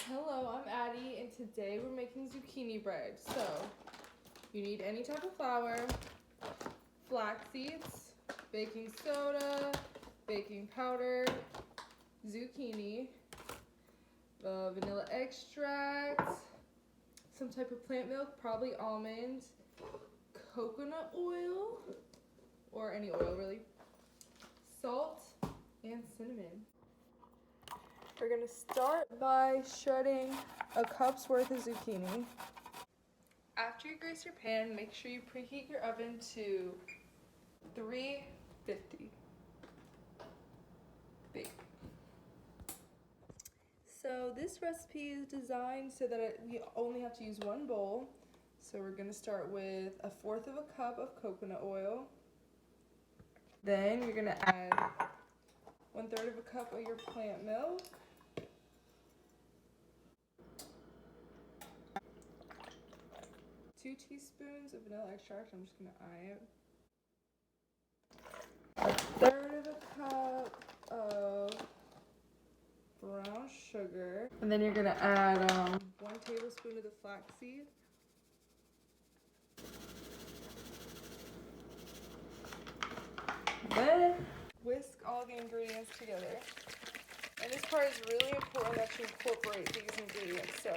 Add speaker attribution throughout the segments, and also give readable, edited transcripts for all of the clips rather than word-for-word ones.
Speaker 1: Hello, I'm Addie, and today we're making zucchini bread. So, you need any type of flour, flax seeds, baking soda, baking powder, zucchini, vanilla extract, some type of plant milk, probably almond, coconut oil, or any oil really, salt, and cinnamon. We're gonna start by shredding a cup's worth of zucchini. After you grease your pan, make sure you preheat your oven to 350. Bake. So this recipe is designed so that we only have to use one bowl. So we're gonna start with 1/4 of a cup of coconut oil. Then you're gonna add 1/3 of a cup of your plant milk. 2 teaspoons of vanilla extract. I'm just gonna eye it. 1/3 of a cup of brown sugar. And then you're gonna add 1 tablespoon of the flaxseed. Then whisk all the ingredients together. And this part is really important that you incorporate these ingredients. So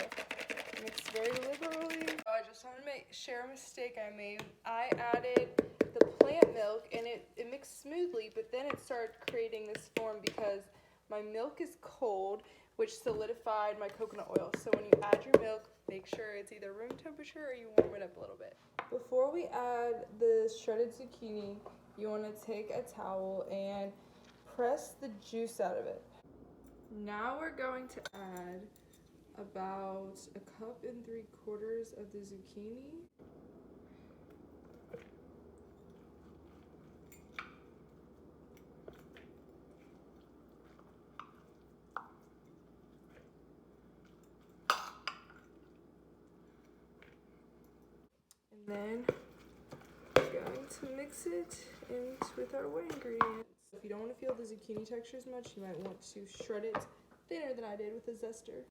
Speaker 1: mix very liberally. I just want to share a mistake I made. I added the plant milk and it mixed smoothly, but then it started creating this form because my milk is cold, which solidified my coconut oil. So when you add your milk, make sure it's either room temperature or you warm it up a little bit. Before we add the shredded zucchini, you want to take a towel and press the juice out of it. Now we're going to add about 1 3/4 cups of the zucchini. And then we're going to mix it in with our white ingredients. If you don't want to feel the zucchini texture as much, you might want to shred it thinner than I did with a zester.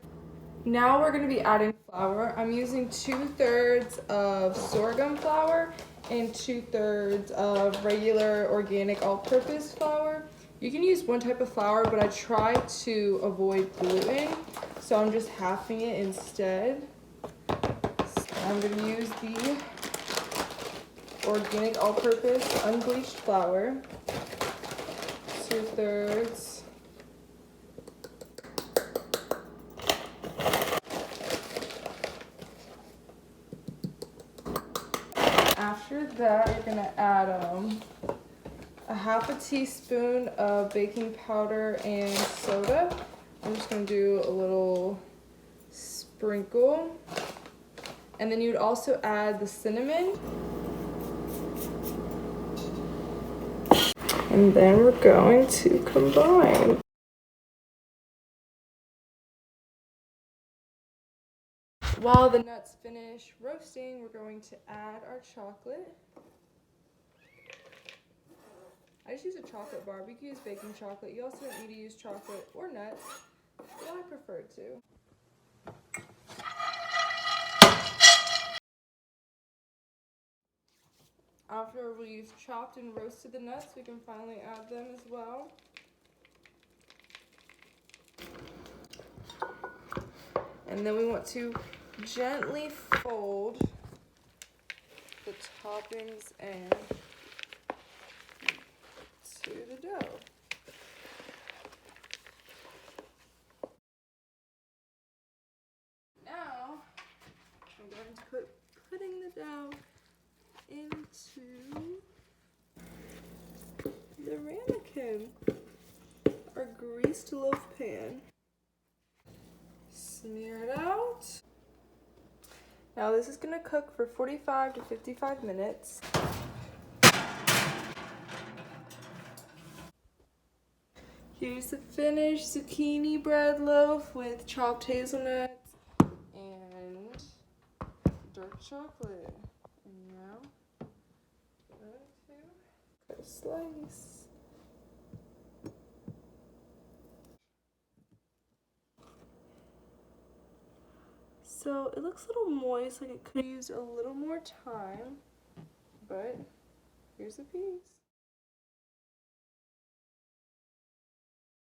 Speaker 1: Now we're going to be adding flour. I'm using 2/3 of sorghum flour and 2/3 of regular organic all-purpose flour. You can use one type of flour, but I try to avoid gluten, so I'm just halving it instead. So I'm going to use the organic all-purpose unbleached flour, 2/3. After that, you're gonna add 1/2 teaspoon of baking powder and soda. I'm just gonna do a little sprinkle. And then you'd also add the cinnamon. And then we're going to combine. While the nuts finish roasting, we're going to add our chocolate. I just use a chocolate bar, but you can use baking chocolate. You also don't need to use chocolate or nuts, but I prefer to. After we've chopped and roasted the nuts, we can finally add them as well. And then we want to gently fold the toppings in to the dough. Now, I'm going to putting the dough into the ramekin, our greased loaf pan. Smear it out. Now this is going to cook for 45 to 55 minutes. Here's the finished zucchini bread loaf with chopped hazelnuts and dark chocolate. And now, I'm going to cut a slice. So it looks a little moist, like it could use a little more time, but here's the piece.